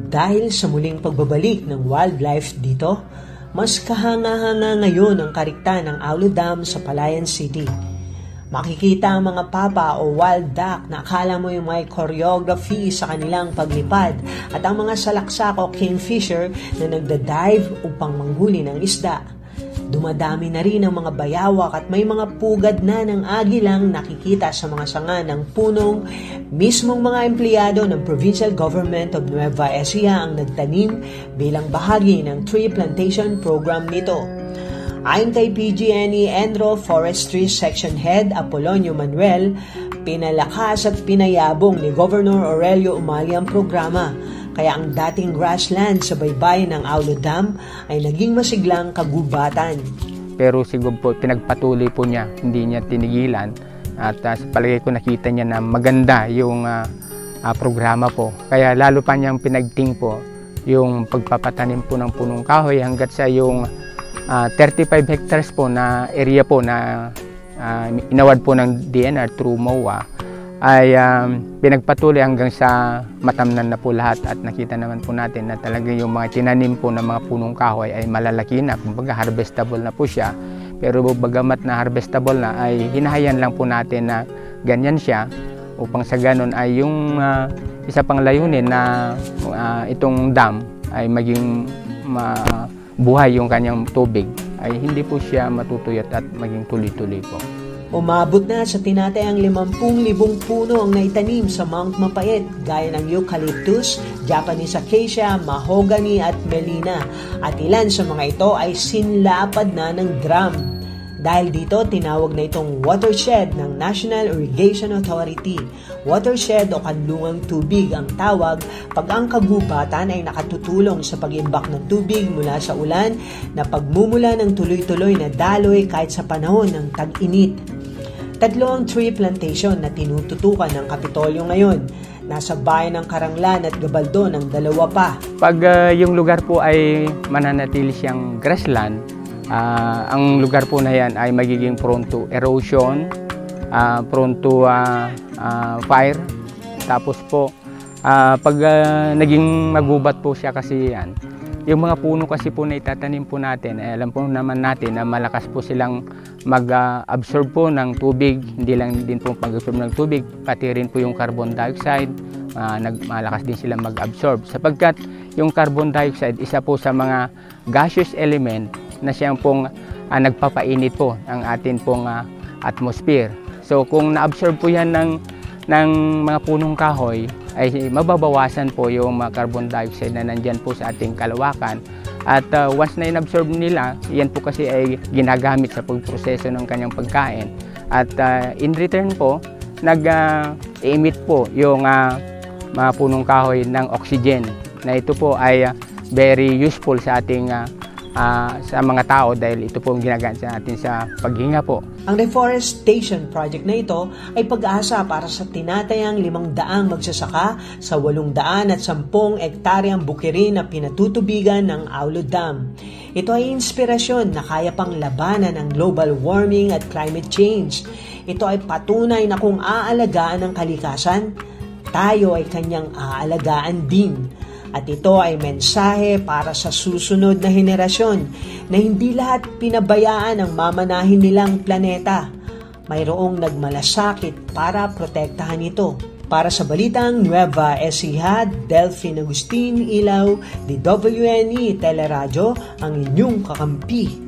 Dahil sa muling pagbabalik ng wildlife dito, mas kahanga-hanga ngayon ang karikta ng Aulo Dam sa Palayan City. Makikita ang mga papa o wild duck na akala mo yung may choreography sa kanilang paglipad at ang mga salaksak o kingfisher na nagda-dive upang manghuli ng isda. Dumadami na rin ang mga bayawak at may mga pugad na ng agilang nakikita sa mga sanga ng punong mismong mga empleyado ng Provincial Government of Nueva Ecija ang nagtanim bilang bahagi ng tree plantation program nito. Ayon kay PG&E Enro Forestry Section Head Apolonio Manuel, pinalakas at pinayabong ni Governor Aurelio Umali ang programa. Kaya ang dating grassland sa baybayin ng Aulo Dam ay naging masiglang kagubatan. Pero siguro po pinagpatuloy po niya, hindi niya tinigilan. At sa palagay ko nakita niya na maganda yung programa po. Kaya lalo pa niyang pinagting po yung pagpapatanim po ng punong kahoy hanggat sa yung 35 hectares po na area po na inaward po ng DNR through MOA. Ay pinagpatuloy hanggang sa matamnan na po lahat at nakita naman po natin na talaga yung mga tinanim po ng mga punong kahoy ay malalaki na, kumbaga harvestable na po siya. Pero bagamat na harvestable na ay hinahayan lang po natin na ganyan siya upang sa ganon ay yung isa pang layunin na itong dam ay maging buhay yung kanyang tubig ay hindi po siya matutuyot at maging tuloy-tuloy po. Umabot na sa tinatayang 50,000 puno ang naitanim sa Mount Mapait gaya ng eucalyptus, Japanese acacia, mahogany at melina. At ilan sa mga ito ay sinlapad na ng drum. Dahil dito, tinawag na itong watershed ng National Irrigation Authority. Watershed o kanlungang tubig ang tawag pag ang kagubatan ay nakatutulong sa pag-imbak ng tubig mula sa ulan na pagmumula ng tuloy-tuloy na daloy kahit sa panahon ng tag-init. Tatlo ang tree plantation na tinututukan ng Kapitolyo ngayon. Nasa bayan ng Karanglan at Gabaldon ang dalawa pa. Pag yung lugar po ay mananatili siyang grassland, ang lugar po na yan ay magiging prone to erosion, prone to fire. Tapos po, pag naging magubat po siya kasi yan, yung mga puno kasi po na itatanim po natin, alam po naman natin na malakas po silang mag-absorb po ng tubig, hindi lang din po mag-absorb ng tubig, pati rin po yung carbon dioxide, malakas din sila mag-absorb. Sapagkat yung carbon dioxide, isa po sa mga gaseous element na siyang pong nagpapainit po ng atin pong atmosphere. So kung na-absorb po yan ng mga punong kahoy, ay mababawasan po yung mga carbon dioxide na nandyan po sa ating kalawakan. At once na inabsorb nila, yan po kasi ay ginagamit sa pagproseso ng kanyang pagkain. At in return po, nag-emit po yung mga punong kahoy ng oxygen. Na ito po ay very useful sa ating sa mga tao dahil ito po ang ginagamit natin sa paghinga po. Ang reforestation project na ito ay pag-asa para sa tinatayang 500 magsasaka sa 810 ektaryang bukirin na pinatutubigan ng Aulo Dam. Ito ay inspirasyon na kaya pang labanan ang global warming at climate change. Ito ay patunay na kung aalagaan ang kalikasan, tayo ay kanyang aalagaan din. At ito ay mensahe para sa susunod na henerasyon na hindi lahat pinabayaan ang mamanahin nilang planeta. Mayroong nagmalasakit para protektahan ito. Para sa Balitang Nueva Ecija, Delphine Agustin Ilaw, DWNE Teleradyo, ang inyong kakampi.